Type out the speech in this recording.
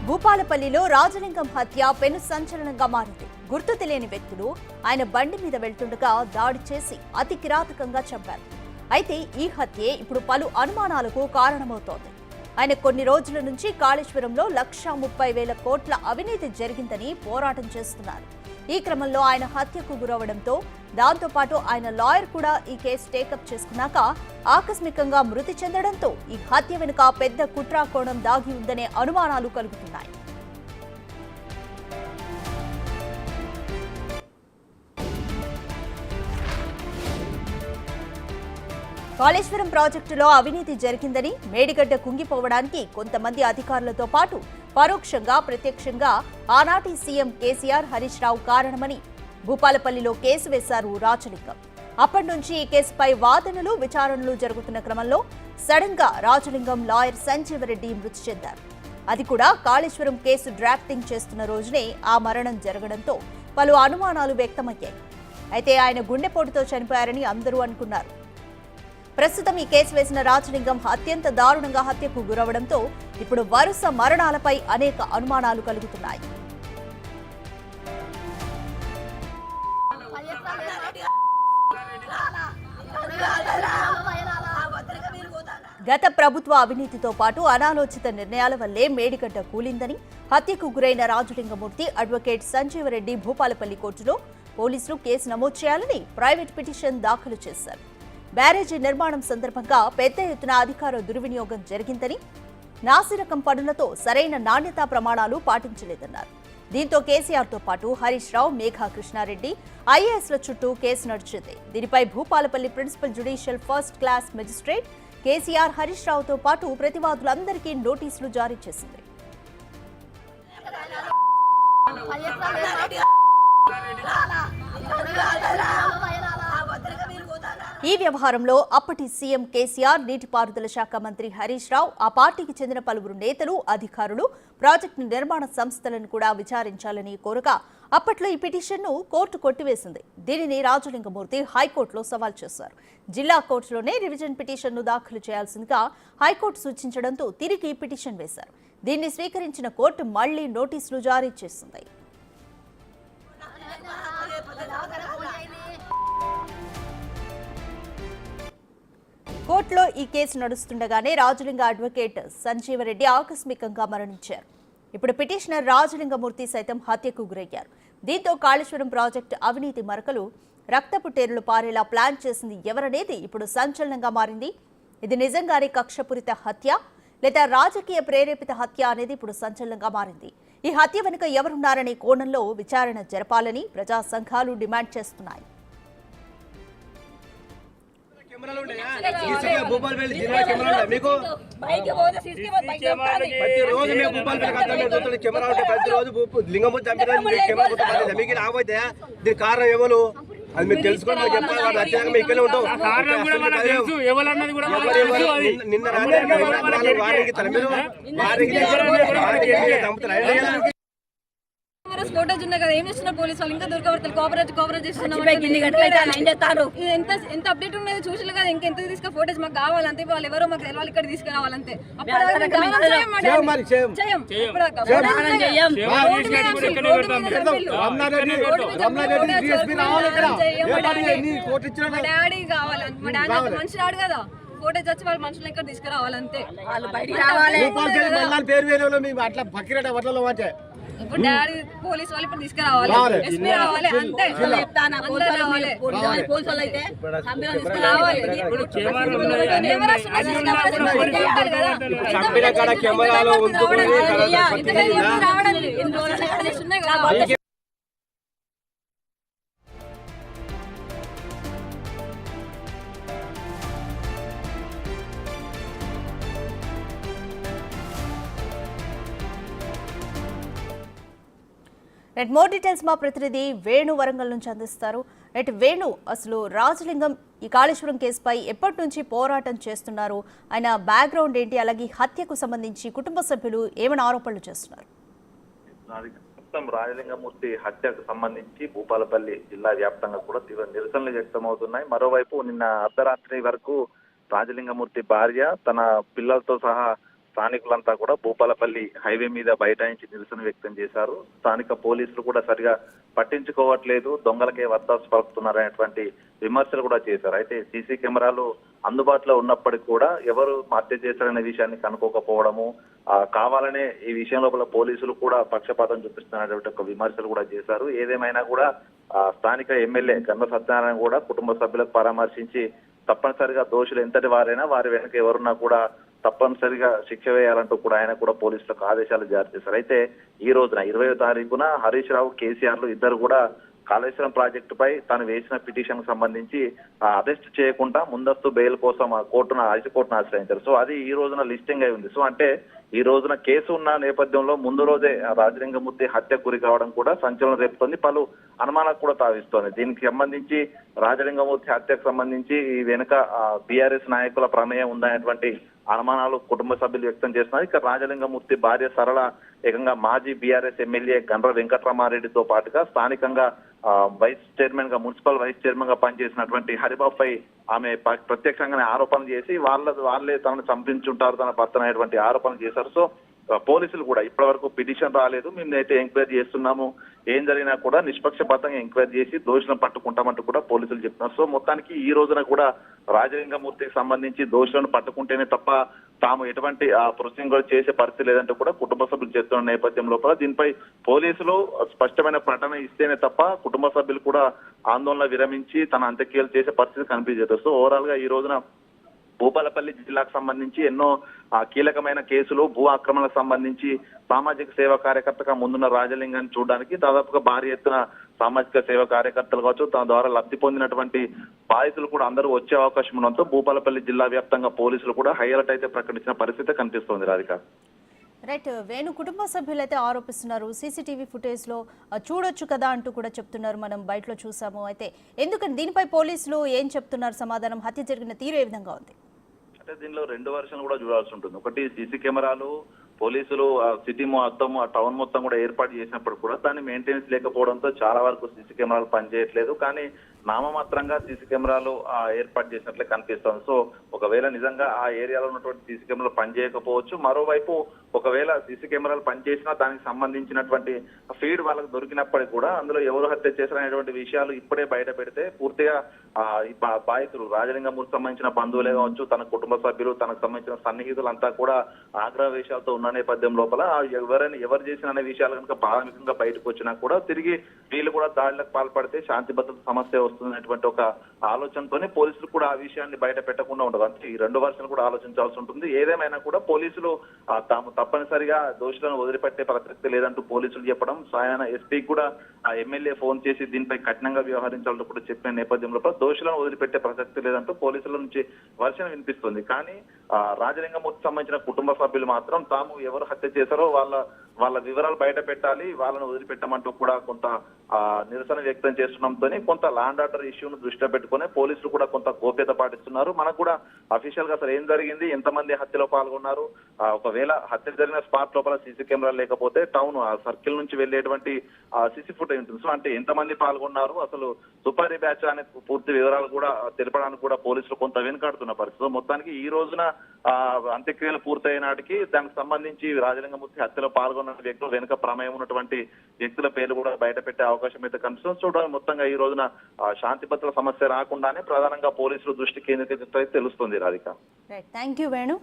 భూపాలపల్లిలో రాజలింగం హత్య పెను సంచలనంగా మారింది. గుర్తు తెలియని వ్యక్తులు ఆయన బండి మీద వెళ్తుండగా దాడి చేసి అతి కిరాతకంగా చంపారు. అయితే ఈ హత్యే ఇప్పుడు పలు అనుమానాలకు కారణమవుతోంది. ఆయన కొన్ని రోజుల నుంచి కాళేశ్వరంలో 1,30,000 కోట్ల అవినీతి జరిగిందని పోరాటం చేస్తున్నారు. ఈ క్రమంలో ఆయన హత్యకు గురవడంతో దాంతోపాటు ఆయన లాయర్ కూడా ఈ కేసు టేకప్ చేసుకున్నాక ఆకస్మికంగా మృతి చెందడంతో ఈ హత్య వెనుక పెద్ద కుట్ర కోణం దాగి ఉందనే అనుమానాలు కలుగుతున్నాయి. కాళేశ్వరం ప్రాజెక్టులో అవినీతి జరిగిందని, మేడిగడ్డ కుంగిపోవడానికి కొంతమంది అధికారులతో పాటు పరోక్షంగా ప్రత్యక్షంగా ఆనాటి సీఎం కేసీఆర్, హరీష్ రావు కారణమని భూపాలపల్లిలో కేసు వేశారు రాజలింగం. అప్పటి నుంచి ఈ కేసుపై వాదనలు, విచారణలు జరుగుతున్న క్రమంలో సడన్ గా రాజలింగం లాయర్ సంజీవరెడ్డి మృతి చెందారు. అది కూడా కాళేశ్వరం కేసు డ్రాఫ్టింగ్ చేస్తున్న రోజునే ఆ మరణం జరగడంతో పలు అనుమానాలు వ్యక్తమయ్యాయి. అయితే ఆయన గుండెపోటుతో చనిపోయారని అందరూ అనుకున్నారు. ప్రస్తుతం ఈ కేసు వేసిన రాజలింగం అత్యంత దారుణంగా హత్యకు గురవడంతో ఇప్పుడు వరుస మరణాలపై అనేక అనుమానాలు కలుగుతున్నాయి. గత ప్రభుత్వ అవినీతితో పాటు అనాలోచిత నిర్ణయాల వల్లే మేడిగడ్డ కూలిందని, హత్యకు గురైన రాజలింగమూర్తి అడ్వకేట్ సంజీవరెడ్డి భూపాలపల్లి కోర్టులో పోలీసులు కేసు నమోదు చేయాలని ప్రైవేట్ పిటిషన్ దాఖలు చేశారు. బ్యారేజీ నిర్మాణం సందర్భంగా పెద్ద ఎత్తున అధికార దుర్వినియోగం జరిగిందని, నాసిరకం పనులతో సరైన నాణ్యతా ప్రమాణాలు పాటించలేదన్నారు. దీంతో కేసీఆర్తో పాటు హరీష్ రావు, మేఘా కృష్ణారెడ్డి, ఐఏఎస్ల చుట్టూ కేసు నడిచింది. దీనిపై Bhupalpally principal judicial first class magistrate KCR, Harish రావుతో పాటు ప్రతివాదులందరికీ నోటీసులు జారీ చేసింది. ఈ వ్యవహారంలో అప్పటి సీఎం కేసీఆర్, నీటిపారుదల శాఖ మంత్రి హరీష్ రావు, ఆ పార్టీకి చెందిన పలువురు నేతలు, అధికారులు ప్రాజెక్టు నిర్మాణ సంస్థలను కూడా విచారించాలని కోరగా అప్పట్లో ఈ పిటిషన్ను కోర్టు కొట్టివేసింది. దీనిని రాజలింగమూర్తి హైకోర్టులో సవాల్ చేశారు. జిల్లా కోర్టులోనే రివిజన్ పిటిషన్ను దాఖలు చేయాల్సిందిగా హైకోర్టు సూచించడంతో తిరిగి పిటిషన్ వేశారు. దీన్ని స్వీకరించిన కోర్టు మళ్లీ నోటీసులు జారీ చేసింది. కోర్టులో ఈ కేసు నడుస్తుండగానే రాజలింగ అడ్వకేట్ సంజీవరెడ్డి ఆకస్మికంగా మరణించారు. ఇప్పుడు పిటిషనర్ రాజలింగమూర్తి సైతం హత్యకు గురయ్యారు. దీంతో కాళేశ్వరం ప్రాజెక్టు అవినీతి మరకలు, రక్తపు టేరులు పారేలా ప్లాన్ చేసింది ఎవరనేది ఇప్పుడు సంచలనంగా మారింది. ఇది నిజంగానే కక్షపూరిత హత్య లేదా రాజకీయ ప్రేరేపిత హత్య అనేది ఇప్పుడు సంచలనంగా మారింది. ఈ హత్య వెనుక ఎవరున్నారనే కోణంలో విచారణ జరపాలని ప్రజా సంఘాలు డిమాండ్ చేస్తున్నాయి. భూపాలపల్లి జిల్లా కెమెరా మీకు ప్రతిరోజు మేము భూపాలపల్లి కెమెరా ఉంటే ప్రతిరోజు లింగమూర్తి చంపిన కెమెరా మీకు రాబోతే దీని కారణం ఎవరు అది మీకు తెలుసుకొని మాకు చెప్పాలి. వాళ్ళు వచ్చాక మేము ఇక్కడే ఉంటాం. నిన్న రాత్రి వారికి మీరు వారికి చంపుతారు. ఫోటోస్ ఉన్నాయి కదా, ఏం చేస్తున్నారు పోలీసు వాళ్ళు? ఇంకా దొరకబడతారు. కోఆపరేట్ చేస్తున్నారు. ఎంత అప్డేట్ ఉన్నది చూసారు కదా. ఇంకెంత తీసుకు ఫోటోస్ మాకు కావాలంతే. వాళ్ళు ఎవరో మాకు తెలవాలి, ఇక్కడ తీసుకురావాలంతే. డాడీ కావాలి, మా డాడీ మనిషి రాడు కదా. ఫోటోస్ వచ్చి వాళ్ళ మనుషులు ఇక్కడ తీసుకురావాలంతే. ఇప్పుడు డాడీ పోలీసు వాళ్ళు ఇప్పుడు తీసుకురావాలి, ఎస్పీ రావాలి, అంతే. రావడం మోర్ డీటెయిల్స్ మా ప్రతినిధి వేణు వరంగల్ నుంచి అందిస్తారు. వేణు, అసలు రాజలింగం ఈ కాళేశ్వరం కేసుపై ఎప్పటి నుంచి పోరాటం చేస్తున్నారు? ఆయన బ్యాక్గ్రౌండ్ ఏంటి? అలాగే హత్యకు సంబంధించి కుటుంబ సభ్యులు ఏమైనా ఆరోపణలు చేస్తున్నారు? రాజలింగమూర్తి హత్యకు సంబంధించి భూపాలపల్లి జిల్లా వ్యాప్తంగా కూడా తీవ్ర నిరసనలు వ్యక్తమవుతున్నాయి. మరోవైపు నిన్న అర్ధరాత్రి వరకు రాజలింగమూర్తి భార్య తన పిల్లలతో సహా స్థానికులంతా కూడా భూపాలపల్లి హైవే మీద బైఠాయించి నిరసన వ్యక్తం చేశారు. స్థానిక పోలీసులు కూడా సరిగా పట్టించుకోవట్లేదు, దొంగలకే వత్తాసు పలుకుతున్నారనేటువంటి విమర్శలు కూడా చేశారు. అయితే సీసీ కెమెరాలు అందుబాటులో ఉన్నప్పటికీ కూడా ఎవరు హత్య చేశారనే విషయాన్ని కనుక్కోకపోవడము, కావాలనే ఈ విషయం లోపల పోలీసులు కూడా పక్షపాతం చూపిస్తున్నటువంటి ఒక విమర్శలు కూడా చేశారు. ఏదేమైనా కూడా స్థానిక ఎమ్మెల్యే గంధ సత్యనారాయణ కూడా కుటుంబ సభ్యులకు పరామర్శించి తప్పనిసరిగా దోషులు ఎంతటి వారైనా వారి వెనక ఎవరున్నా కూడా తప్పనిసరిగా శిక్ష వేయాలంటూ కూడా ఆయన కూడా పోలీసులకు ఆదేశాలు జారీ చేశారు. అయితే ఈ రోజున 20వ తారీఖున హరీష్ రావు, కేసీఆర్లు ఇద్దరు కూడా కాళేశ్వరం ప్రాజెక్టుపై తాను వేసిన పిటిషన్ సంబంధించి అరెస్ట్ చేయకుండా ముందస్తు బెయిల్ కోసం హైకోర్టును ఆశ్రయించారు. సో అది ఈ రోజున లిస్టింగ్ అయి ఉంది. సో అంటే ఈ రోజున కేసు ఉన్న నేపథ్యంలో ముందు రోజే రాజలింగమూర్తి హత్య గురి కావడం కూడా సంచలనం రేపుతోంది, పలు అనుమానాలకు కూడా తావిస్తోంది. దీనికి సంబంధించి రాజలింగమూర్తి హత్యకు సంబంధించి ఈ వెనుక బీఆర్ఎస్ నాయకుల ప్రమేయం ఉందనేటువంటి అనుమానాలు కుటుంబ సభ్యులు వ్యక్తం చేస్తున్నారు. ఇక రాజలింగమూర్తి భార్య సరళ ఏకంగా మాజీ బీఆర్ఎస్ ఎమ్మెల్యే గండ్ర వెంకట్రామారెడ్డితో పాటుగా స్థానికంగా వైస్ చైర్మన్ గా, మున్సిపల్ వైస్ చైర్మన్ గా పనిచేసినటువంటి హరిబాబుపై ఆమె ప్రత్యక్షంగానే ఆరోపణలు చేసి వాళ్ళే తనను చంపించుంటారు, తన భర్త అనేటువంటి ఆరోపణలు చేశారు. సో పోలీసులు కూడా ఇప్పటి వరకు పిటిషన్ రాలేదు, మేము అయితే ఎంక్వైరీ చేస్తున్నాము, ఏం జరిగినా కూడా నిష్పక్షపాతంగా ఎంక్వైరీ చేసి దోషులను పట్టుకుంటామంటూ కూడా పోలీసులు చెప్తున్నారు. సో మొత్తానికి ఈ రోజున కూడా రాజలింగమూర్తికి సంబంధించి దోషులను పట్టుకుంటేనే తప్ప తాము ఎటువంటి ప్రొసీడింగ్ కూడా చేసే పరిస్థితి లేదంటూ కూడా కుటుంబ సభ్యులు చెప్తున్న నేపథ్యం లోపల దీనిపై పోలీసులు స్పష్టమైన ప్రకటన ఇస్తేనే తప్ప కుటుంబ సభ్యులు కూడా ఆందోళన విరమించి తన అంత్యక్రియలు చేసే పరిస్థితి కనిపించదు. సో ఓవరాల్ గా ఈ రోజున భూపాలపల్లి జిల్లాకు సంబంధించి ఎన్నో కీలకమైన కేసులు, భూ ఆక్రమణకు సంబంధించి సామాజిక సేవా కార్యకర్తగా ముందున్న రాజలింగాన్ని చూడడానికి దాదాపుగా భారీ ఎత్తున సామాజిక సేవా కార్యకర్తలు కావచ్చు, తన ద్వారా లబ్ధి పొందినటువంటి బాధితులు కూడా అందరూ వచ్చే అవకాశం ఉండడంతో భూపాలపల్లి జిల్లా వ్యాప్తంగా పోలీసులు కూడా హై అలర్ట్ అయితే ప్రకటించిన పరిస్థితి కనిపిస్తోంది. రాధిక. రైట్, వేణు కుటుంబ సభ్యులైతే ఆరోపిస్తున్నారు, సీసీటీవీ ఫుటేజ్ లో చూడొచ్చు కదా అంటూ కూడా చెప్తున్నారు, మనం బయటలో చూసాము. అయితే ఎందుకని దీనిపై పోలీసులు ఏం చెప్తున్నారు, సమాధానం, హత్య జరిగిన తీరు ఏ విధంగా ఉంది? అంటే దీనిలో 2 వర్షన్లు కూడా చూడాల్సి ఉంటుంది. ఒకటి, సీసీ కెమెరాలు పోలీసులు సిటీ మొత్తం, టౌన్ మొత్తం కూడా ఏర్పాటు చేసినప్పుడు కూడా దాన్ని మెయింటెనెన్స్ లేకపోవడంతో చాలా వరకు సీసీ కెమెరాలు పనిచేయట్లేదు. కానీ నామమాత్రంగా సీసీ కెమెరాలు ఏర్పాటు చేసినట్లే కనిపిస్తుంది. సో ఒకవేళ నిజంగా ఆ ఏరియాలో ఉన్నటువంటి సీసీ కెమెరాలు పనిచేయకపోవచ్చు. మరోవైపు ఒకవేళ సీసీ కెమెరాలు పనిచేసినా దానికి సంబంధించినటువంటి ఫీడ్ వాళ్ళకి దొరికినప్పటికీ కూడా అందులో ఎవరు హత్య చేశారనేటువంటి విషయాలు ఇప్పుడే బయట పెడితే పూర్తిగా బాధితులు రాజలింగమూర్తికి సంబంధించిన బంధువులే కావచ్చు, తన కుటుంబ సభ్యులు, తనకు సంబంధించిన సన్నిహితులంతా కూడా ఆగ్రహ విషయాలతో ఉన్న నేపథ్యం లోపల ఎవరు చేసిన అనే విషయాలు కనుక ప్రాథమికంగా బయటకు వచ్చినా కూడా తిరిగి వీళ్ళు కూడా దాడులకు పాల్పడితే శాంతి భద్రత సమస్య వస్తుందనేటువంటి ఒక ఆలోచనతోనే పోలీసులు కూడా ఆ విషయాన్ని బయట పెట్టకుండా ఉండదు. అంటే ఈ 2 వర్షాలు కూడా ఆలోచించాల్సి ఉంటుంది. ఏదేమైనా కూడా పోలీసులు తాము తప్పనిసరిగా దోషులను వదిలిపెట్టే ప్రసక్తి లేదంటూ పోలీసులు చెప్పడం, ఆయన ఎస్పీకి కూడా ఆ ఎమ్మెల్యే ఫోన్ చేసి దీనిపై కఠినంగా వ్యవహరించాలంటూ కూడా చెప్పిన నేపథ్యంలో దోషులను వదిలిపెట్టే ప్రసక్తి లేదంటూ పోలీసుల నుంచి వర్షం వినిపిస్తుంది. కానీ రాజలింగమూర్తికి సంబంధించిన కుటుంబ సభ్యులు మాత్రం తాము ఎవరు హత్య చేశారో వాళ్ళ వివరాలు బయట పెట్టాలి, వాళ్ళను వదిలిపెట్టమంటూ కూడా కొంత నిరసన వ్యక్తం చేస్తుండడంతో కొంత ల్యాండ్ ఆర్డర్ ఇష్యూను దృష్టిలో పెట్టుకుని పోలీసులు కూడా కొంత గోప్యత పాటిస్తున్నారు. మనకు కూడా అఫీషియల్ గా అసలు ఏం జరిగింది, ఎంతమంది హత్యలో పాల్గొన్నారు, ఒకవేళ హత్య జరిగిన స్పాట్ లోపల సీసీ కెమెరాలు లేకపోతే టౌన్ సర్కిల్ నుంచి వెళ్లేటువంటి సీసీ ఫుటేజ్ ఉంటుంది. సో అంటే ఎంతమంది పాల్గొన్నారు, అసలు సుపారీ బ్యాచ్ అనే పూర్తి వివరాలు కూడా తెలపడానికి కూడా పోలీసులు కొంత వెనుకాడుతున్న పరిస్థితి. మొత్తానికి ఈ రోజున అంత్యక్రియలు పూర్తయిన నాటికి దానికి సంబంధించి రాజలింగమూర్తి హత్యలో పాల్గొన్న వ్యక్తులు వెనుక ప్రమేయం ఉన్నటువంటి వ్యక్తుల పేర్లు కూడా బయట పెట్టే అవకాశం అయితే కనిపిస్తుంది. చూడాలి, మొత్తంగా ఈ రోజున శాంతి భద్రతల సమస్య రాకుండానే ప్రధానంగా పోలీసులు దృష్టి కేంద్రీకరిస్తే తెలుస్తుంది. రాధిక. Thank you Venu.